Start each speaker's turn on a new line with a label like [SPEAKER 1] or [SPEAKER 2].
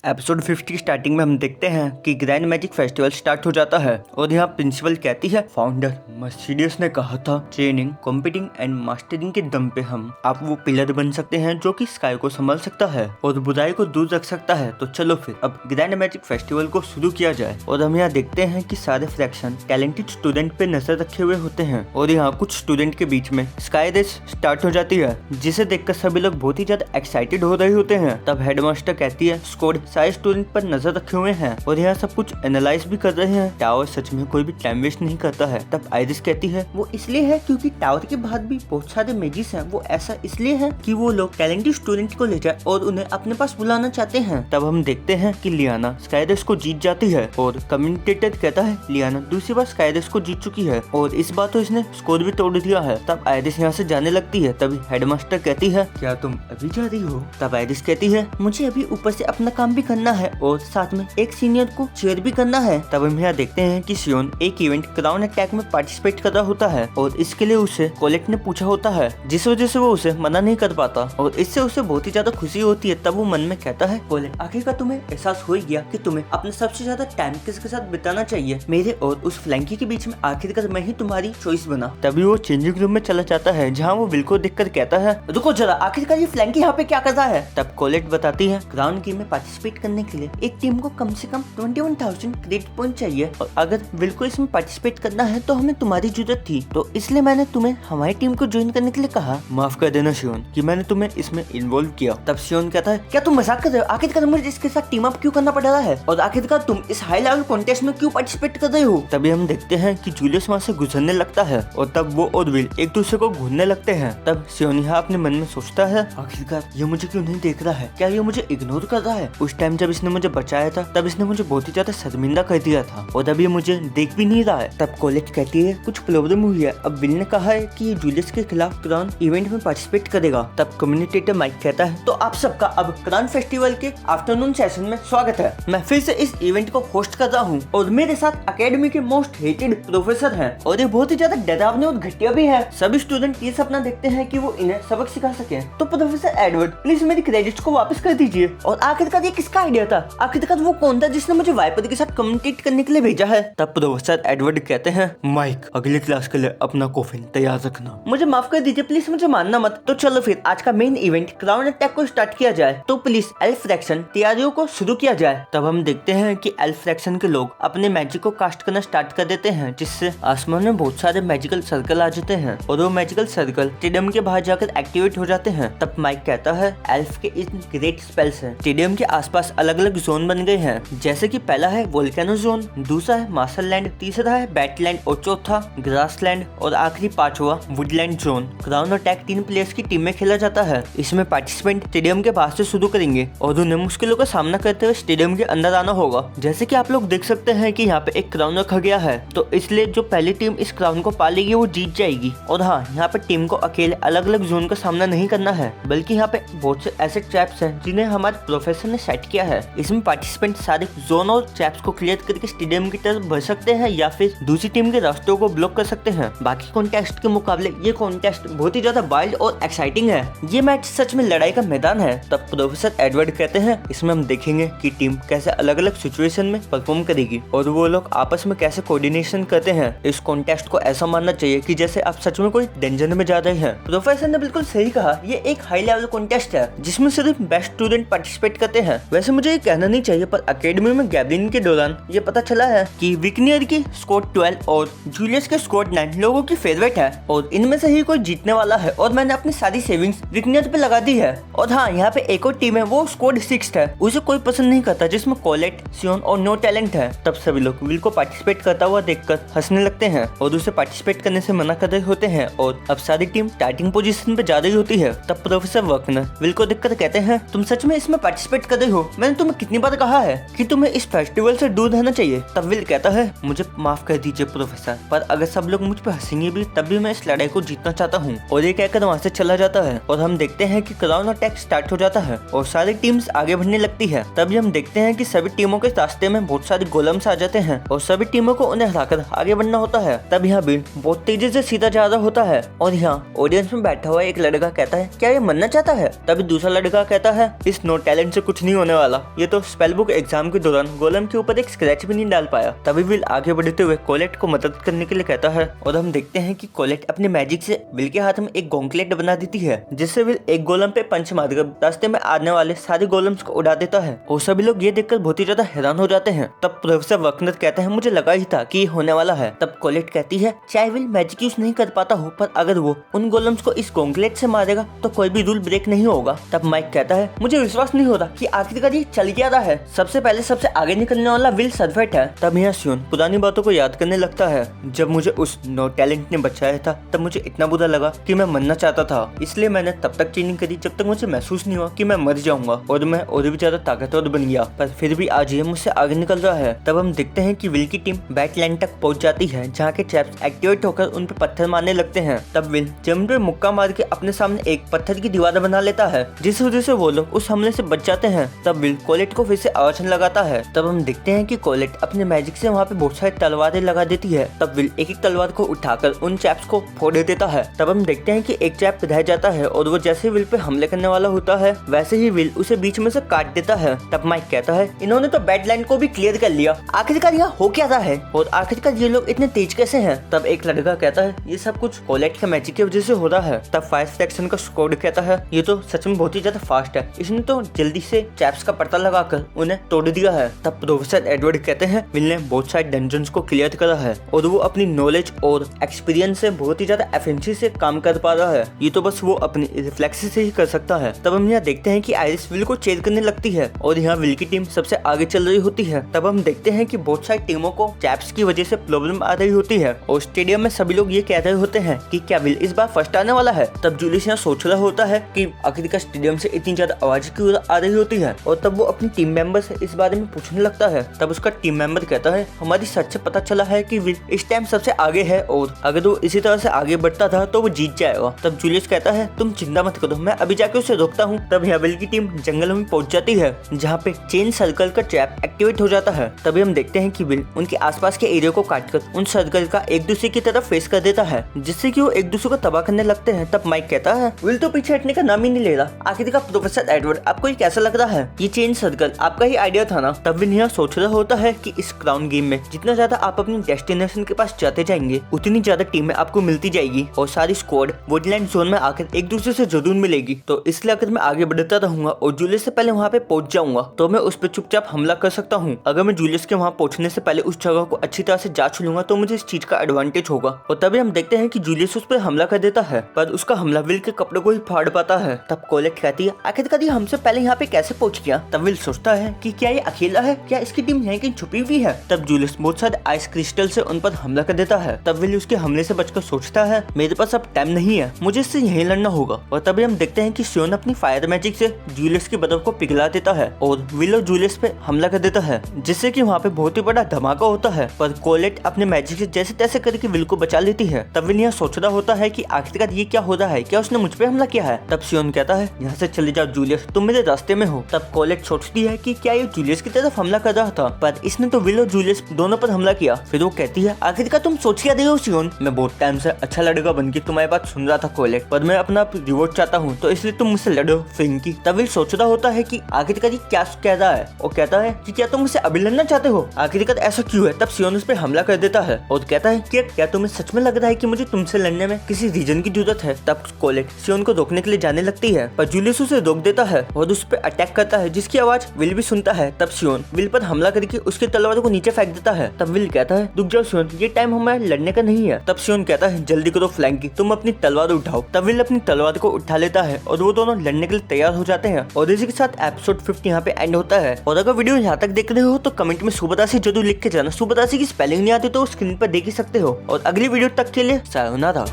[SPEAKER 1] Episode 50 की starting में हम देखते हैं कि ग्रैंड मैजिक फेस्टिवल स्टार्ट हो जाता है और यहाँ प्रिंसिपल कहती है, फाउंडर मर्सिडियस ने कहा था ट्रेनिंग, कॉम्पिटिंग एंड मास्टरिंग के दम पे हम आप वो पिलर बन सकते हैं जो कि स्काई को संभाल सकता है और बुराई को दूर रख सकता है। तो चलो फिर अब ग्रैंड मैजिक फेस्टिवल को शुरू किया जाए। और हम यहाँ देखते हैं कि सारे फ्रैक्शन टैलेंटेड स्टूडेंट पे नजर रखे हुए होते हैं और यहाँ कुछ स्टूडेंट के बीच में स्काई रेस स्टार्ट हो जाती है, जिसे देखकर सभी लोग बहुत ही ज्यादा एक्साइटेड हो रहे होते हैं। तब हेडमास्टर कहती है, स्क्वाड सारे स्टूडेंट पर नजर रखे हुए हैं और यहाँ सब कुछ एनालाइज भी कर रहे हैं। टावर सच में कोई भी टाइम वेस्ट नहीं करता है। तब आइरिस कहती है, वो इसलिए है क्योंकि टावर के बाहर भी बहुत सारे मेजिस हैं। वो ऐसा इसलिए है कि वो लोग टैलेंटेड स्टूडेंट को ले जाए और उन्हें अपने पास बुलाना चाहते हैं। तब हम देखते हैं कि लियाना स्काई रेस को जीत जाती है और कम्युनिकेटर कहता है, लियाना दूसरी बार स्काई रेस को जीत चुकी है और इस बार तो इसने स्कोर भी तोड़ दिया है। तब आइरिस यहाँ से जाने लगती है। तभी हेडमास्टर कहती है, क्या तुम अभी जा रही हो? तब आइरिस कहती है, मुझे अभी ऊपर से अपना काम भी करना है और साथ में एक सीनियर को चेयर भी करना है। तब हम यहाँ देखते हैं कि सियोन एक इवेंट क्राउन अटैक में पार्टिसिपेट कर रहा होता है और इसके लिए उसे कोलेट ने पूछा होता है, जिस वजह से वो उसे मना नहीं कर पाता और इससे उसे बहुत ही ज्यादा खुशी होती है। तब वो मन में कहता है, कोलेट आखिरकार तुम्हें एहसास हो गया कि तुम्हें अपना सबसे ज्यादा टाइम किसके साथ बिताना चाहिए। मेरे और उस फ्लैंकी के बीच में आखिरकार मैं ही तुम्हारी चॉइस बना। तभी वो चेंजिंग रूम में चला जाता है, जहाँ वो विल को देखकर कहता है, रुको जरा, आखिरकार ये फ्लैंकी यहाँ पे क्या कर रहा है? तब कोलेट बताती है, क्राउन गेम में पार्टिसिपेट करने के लिए एक टीम को कम से कम 21,000 क्रेडिट पॉइंट चाहिए और अगर विल को इसमें पार्टिसिपेट करना है तो हमें तुम्हारी जरूरत थी, तो इसलिए मैंने तुम्हें हमारी टीम को ज्वाइन करने के लिए कहा। माफ कर देना शियोन कि मैंने तुम्हें इसमें इन्वॉल्व किया। तब शियोन कहता है, क्या तुम मजाक कर रहे हो? आखिरकार मुझे इसके साथ टीम अप क्यों करना पड़ रहा है और आखिरकार तुम इस हाई लेवल कॉन्टेस्ट में क्यों पार्टिसिपेट कर रहे हो? तभी हम देखते हैं कि जूलियस वहाँ से गुजरने लगता है और तब वो और विल एक दूसरे को घूरने लगते हैं। तब शियोन यहाँ अपने मन में सोचता है, आखिरकार ये मुझे क्यों नहीं देख रहा है? क्या ये मुझे इग्नोर कर रहा है? उस टाइम जब इसने मुझे बचाया था तब इसने मुझे बहुत ही ज्यादा शर्मिंदा कर दिया था और अब ये मुझे देख भी नहीं रहा है। तब कॉलेज कहती है, कुछ प्रॉब्लम हुई है। अब विल ने कहा है कि जूलियस के खिलाफ क्राउन इवेंट में पार्टिसिपेट करेगा। तब कम्युनिकेटर माइक कहता है, तो आप सबका अब क्राउन फेस्टिवल के आफ्टरनून सेशन में स्वागत है। मैं फिर से इस इवेंट को होस्ट कर रहा हूँ और मेरे साथ अकेडमी के मोस्ट हेटेड प्रोफेसर हैं और ये बहुत ही ज्यादा डरावने और घटिया भी है। सभी स्टूडेंट ये सपना देखते हैं कि वो इन्हें सबक सिखा सके। तो प्रोफेसर एडवर्ड, प्लीज मेरी क्रेडिट्स को वापस कर दीजिए। और आखिरकार ये किसका आइडिया था? आखिरकार वो कौन था जिसने मुझे वाइपर के साथ कम्युनिकेट करने के लिए भेजा है? तब प्रोफेसर एडवर्ड कहते हैं, माइक अगली क्लास के लिए अपना कॉफिन तैयार रखना। मुझे माफ कर दीजिए, प्लीज मुझे मानना मत। तो चलो फिर आज का मेन इवेंट क्राउन अटैक को स्टार्ट किया जाए। तो प्लीज एल्फ फ्रैक्शन तैयारियों को शुरू किया जाए। तब हम देखते हैं कि एल्फ फ्रैक्शन के लोग अपने मैजिक को कास्ट करना स्टार्ट कर देते हैं, जिससे आसमान में बहुत सारे मैजिकल सर्कल आ जाते हैं और वो मैजिकल सर्कल स्टेडियम के बाहर जाकर एक्टिवेट हो जाते हैं। तब माइक कहता है, एल्फ के इन ग्रेट स्पेल्स हैं। स्टेडियम के आसपास अलग अलग जोन बन गए हैं, जैसे कि पहला है वोल्केनो जोन, दूसरा है मार्शल लैंड, तीसरा है बैटलैंड और चौथा ग्रास लैंड और आखिरी पांचवा Woodland zone. Crown attack 3 players की टीम में खेला जाता है। इसमें पार्टिसिपेंट स्टेडियम के बाहर से शुरू करेंगे और उन्हें मुश्किलों का सामना करते हुए स्टेडियम के अंदर आना होगा। जैसे कि आप लोग देख सकते हैं कि यहाँ पे एक क्राउन रखा गया है, तो इसलिए जो पहली टीम इस क्राउन को पा लेगी वो जीत जाएगी। और हाँ, यहाँ पे टीम को अकेले अलग अलग जोन का सामना नहीं करना है, बल्कि यहाँ पे बहुत से ऐसे ट्रैप्स हैं जिन्हें हमारे प्रोफेसर ने सेट किया है। इसमें पार्टिसिपेंट सारे जोन और ट्रैप्स को क्लियर करके स्टेडियम की तरफ बढ़ सकते हैं या फिर दूसरी टीम के रास्तों को ब्लॉक कर सकते हैं। बाकी कॉन्टेस्ट के मुकाबले ये कॉन्टेस्ट बहुत ही ज्यादा वाइल्ड और एक्साइटिंग है। ये मैच सच में लड़ाई का मैदान है। तब प्रोफेसर एडवर्ड कहते हैं, इसमें हम देखेंगे कि टीम कैसे अलग अलग सिचुएशन में परफॉर्म करेगी और वो लोग आपस में कैसे कोऑर्डिनेशन करते हैं। इस कॉन्टेस्ट को ऐसा मानना चाहिए कि जैसे आप सच में कोई डेंजर में जा रहे हैं। प्रोफेसर ने बिल्कुल सही कहा, ये एक हाई लेवल कॉन्टेस्ट है जिसमें सिर्फ बेस्ट स्टूडेंट पार्टिसिपेट करते हैं। वैसे मुझे ये कहना नहीं चाहिए, पर अकेडमी में गैदरिंग के दौरान ये पता चला है कि विकनियर की स्कोर 12 और जूलियस के स्कोर 9 लोगों की फेवरेट है और इनमें से ही कोई जीतने वाला है और मैंने अपनी सारी सेविंग्स विकनियर पे लगा दी है। और हाँ, यहाँ पे एक और टीम है, वो स्कोर 6 है, उसे कोई पसंद नहीं करता, जिसमें कोलेट, सियोन और नो टैलेंट है। तब सभी लोग विल को पार्टिसिपेट करता हुआ देखकर हंसने लगते हैं और उसे पार्टिसिपेट करने से मना कर रहे होते हैं और अब सारी टीम स्टार्टिंग पोजीशन पे जा रही होती है। तब प्रोफेसर वर्कनर विल को देखकर कहते हैं, तुम सच में इसमें पार्टिसिपेट कर रहे हो? मैंने तुम्हें कितनी बार कहा है कि तुम्हें इस फेस्टिवल से दूर रहना चाहिए। तब विल कहता है, मुझे माफ कर दीजिए प्रोफेसर, पर अगर सब लोग मुझ पर हंसेंगे भी तब भी मैं इस लड़ाई को जीतना चाहता हूँ। और ये कहकर वहाँ से चला जाता है और हम देखते हैं कि क्राउन अटैक स्टार्ट हो जाता है और सारी टीम्स आगे बढ़ने लगती है। तभी हम देखते हैं कि सभी टीमों के रास्ते में बहुत सारे गोलम्स आ जाते हैं और सभी टीमों को उन्हें हराकर आगे बढ़ना होता है। तब यहाँ बिल बहुत तेजी से सीधा जा रहा होता है और यहाँ ऑडियंस में बैठा हुआ एक लड़का कहता है, क्या ये मरना चाहता है? तभी दूसरा लड़का कहता है, इस नो टैलेंट से कुछ नहीं होने होने वाला। ये तो स्पेल बुक एग्जाम के दौरान गोलम के ऊपर एक स्क्रैच भी नहीं डाल पाया। तभी विल आगे बढ़ते हुए कोलेट को मदद करने के लिए कहता है और हम देखते हैं कि कोलेट अपने मैजिक से विल के हाथ में एक गॉन्टलेट बना देती है, जिससे विल एक गोलम पे पंच मारकर रास्ते में आने वाले सारे गोलम्स को उड़ा देता है और सभी लोग ये देखकर बहुत ही ज्यादा हैरान हो जाते हैं। तब प्रोफेसर वकनर कहता है मुझे लगा ही था कि ये होने वाला है। तब कोलेट कहती है चाहे विल मैजिक यूज नहीं कर पाता हो, पर अगर वो उन गोलम्स को इस गॉन्टलेट से मारेगा तो कोई भी रूल ब्रेक नहीं होगा। तब माइक कहता है मुझे विश्वास नहीं होता कि आखिरकार ये चल क्या रहा है। सबसे पहले सबसे आगे निकलने वाला विल सरफेट है। तब यहाँ सियोन पुरानी बातों को याद करने लगता है। जब मुझे उस नो टैलेंट ने बचाया था तब मुझे इतना बुरा लगा कि मैं मरना चाहता था, इसलिए मैंने तब तक ट्रेनिंग करी जब तक मुझे महसूस नहीं हुआ कि मैं मर जाऊंगा, और मैं और भी ज्यादा ताकतवर बन गया। पर फिर भी आज ये मुझसे आगे निकल रहा है। तब हम देखते हैं कि विल की टीम बैटलैंड तक पहुंच जाती है, जहाँ के ट्रैप्स एक्टिवेट होकर उन पे पत्थर मारने लगते हैं। तब विल जमीन पे मुक्का मार के अपने सामने एक पत्थर की दीवार बना लेता है, जिस वजह से वो लोग उस हमले से बच जाते हैं। तब विल कोलेट को फिर से आवाज लगाता है। तब हम देखते हैं कि कोलेट अपने मैजिक से वहाँ पे बहुत सारी तलवारें लगा देती है। तब विल एक एक तलवार को उठाकर उन चैप्स को फोड़ देता है। तब हम देखते हैं कि एक चैप रह जाता है और वो जैसे विल पे हमले करने वाला होता है वैसे ही विल उसे बीच में से काट देता है। तब माइक कहता है इन्होंने तो बैडलैंड को भी क्लियर कर लिया, आखिरकार यहाँ हो क्या रहा है और आखिरकार ये लोग इतने तेज कैसे हैं। तब एक लड़का कहता है ये सब कुछ कोलेट के मैजिक की वजह से हो रहा है। तब फायर सेक्शन का स्क्वाड कहता है ये तो सच में बहुत ही ज्यादा फास्ट है, इसने तो जल्दी से चैप्स का पता लगाकर उन्हें तोड़ दिया है। तब प्रोफेसर एडवर्ड कहते हैं विल ने बहुत सारे डंजन्स को क्लियर करा है और वो अपनी नॉलेज और एक्सपीरियंस से बहुत ही ज्यादा एफिशिएंसी से काम कर पा रहा है, ये तो बस वो अपनी रिफ्लेक्स से ही कर सकता है। तब हम यहाँ देखते हैं कि आइरिस विल को चेयर करने लगती है और यहाँ विल की टीम सबसे आगे चल रही होती है। तब हम देखते हैं कि बहुत सारी टीमों को चैप्स की वजह से प्रॉब्लम आ रही होती है और स्टेडियम में सभी लोग ये कह रहे होते हैं कि क्या विल इस बार फर्स्ट आने वाला है। तब जूलियस यहाँ सोच रहा होता है कि आखिरकार स्टेडियम से इतनी ज्यादा आवाज क्यों आ रही होती है, और तब वो अपनी टीम मेंबर से इस बारे में पूछने लगता है। तब उसका टीम मेंबर कहता है हमारी सर्च से पता चला है कि विल इस टाइम सबसे आगे है और अगर वो इसी तरह से आगे बढ़ता था तो वो जीत जाएगा। तब जूलियस कहता है तुम चिंता मत करो, मैं अभी जाके उसे रोकता हूँ। तब यहाँ विल की टीम जंगल में पहुंच जाती है, जहाँ पे चेन सर्कल का ट्रैप एक्टिवेट हो जाता है। तभी हम देखते हैं कि विल उनके आसपास के एरिया को काटकर उन सर्कल का एक दूसरे की तरफ फेस कर देता है, जिससे कि वो एक दूसरे को तबाह करने लगते हैं। तब माइक कहता है विल तो पीछे हटने का नाम ही नहीं ले रहा, आखिरकार प्रोफेसर एडवर्ड आपको ये कैसा लग रहा है, ये चेन सर्कल आपका ही आइडिया था ना। तब विल यहाँ सोच रहा होता है कि इस क्राउन गेम में जितना ज्यादा आप अपनी डेस्टिनेशन के पास जाते जाएंगे उतनी ज्यादा टीमें आपको मिलती जाएगी और सारी स्क्वाड वुडलैंड जोन में आकर एक दूसरे से जरूर मिलेगी। तो इसलिए अगर मैं आगे बढ़ता रहूंगा और जूलियस से पहले वहाँ पे पहुंच जाऊंगा तो मैं उस पर चुपचाप हमला कर सकता हूँ। अगर मैं जूलियस के वहाँ पहुंचने से पहले उस जगह को अच्छी तरह से जांच लूंगा तो मुझे इस चीज का एडवांटेज होगा। और तभी हम देखते हैं कि जूलियस उस पर हमला कर देता है, पर उसका हमला विल के कपड़े को ही फाड़ पाता है। तब कोलेट कहती है आखिरकार ये हमसे पहले यहाँ पे कैसे पहुंच गया। तब विल सोचता है कि क्या ये अकेला है, क्या इसकी टीम यहाँ कहीं छुपी हुई है। तब जूलियस बहुत सारे आइस क्रिस्टल से उन पर हमला कर देता है। तब विल उसके हमले से बचकर सोचता है मेरे पास अब टाइम नहीं है, मुझे इससे यहीं लड़ना होगा। और तभी हम देखते हैं कि सियोन अपनी फायर मैजिक से जूलियस की बर्फ को पिघला देता है और विल और जूलियस पे हमला कर देता है, जिससे कि वहाँ पे बहुत ही बड़ा धमाका होता है। पर कोलेट अपने मैजिक से जैसे तैसे करके विल को बचा लेती है। तब विल यहाँ सोच रहा होता है कि आखिरकार ये क्या हो रहा है, क्या उसने मुझ पे हमला किया है। तब सियोन कहता है यहाँ से चले जाओ जूलियस, तुम मेरे रास्ते में हो। तब कोलेट सोचती है कि क्या ये जूलियस की तरफ हमला कर रहा था, पर इसने तो विल और जूलियस दोनों पर हमला किया। फिर वो कहती है आखिरकार तुम सोच क्या रहे हो सियोन, मैं बहुत टाइम से अच्छा लड़का बन के तुम्हारी बात सुन रहा था कोलेट, पर मैं अपना रिवॉर्ड चाहता हूँ तो इसलिए तुम मुझसे लड़ो फ्रिंकी। तब विल सोच रहा होता है कि आखिरकार ये क्या कह रहा है और कहता है कि क्या तुम मुझसे अभी लड़ना चाहते हो, आखिरकार ऐसा क्यों है। तब सियोन उस पर हमला कर देता है और कहता है कि क्या तुम्हें सच में लग रहा है कि मुझे तुमसे लड़ने में किसी रीजन की जरूरत है। तब कोलेट सियोन को रोकने के लिए जाने लगती है, पर जूलियस उसे रोक देता है और उस पर अटैक करता है, जिसकी आवाज विल भी सुनता है। तब सियोन विल पर हमला करके उसकी तलवार को नीचे फेंक देता है। तब विल कहता है रुक जाओ सियोन, ये टाइम हमारे लड़ने का नहीं है। तब सियोन कहता है जल्दी करो फ्लैंकी, तुम अपनी तलवार उठाओ। तब विल अपनी तलवार को उठा लेता है और वो दोनों लड़ने के लिए तैयार हो जाते हैं। और इसी के साथ एपिसोड 50 यहाँ पे एंड होता है। और अगर वीडियो यहाँ तक देख रहे हो तो कमेंट में सुबदासी जरूर लिख के जाना। सुबदासी की स्पेलिंग नहीं आती तो स्क्रीन पर देख ही सकते हो। और अगली वीडियो तक के लिए सायोनारा।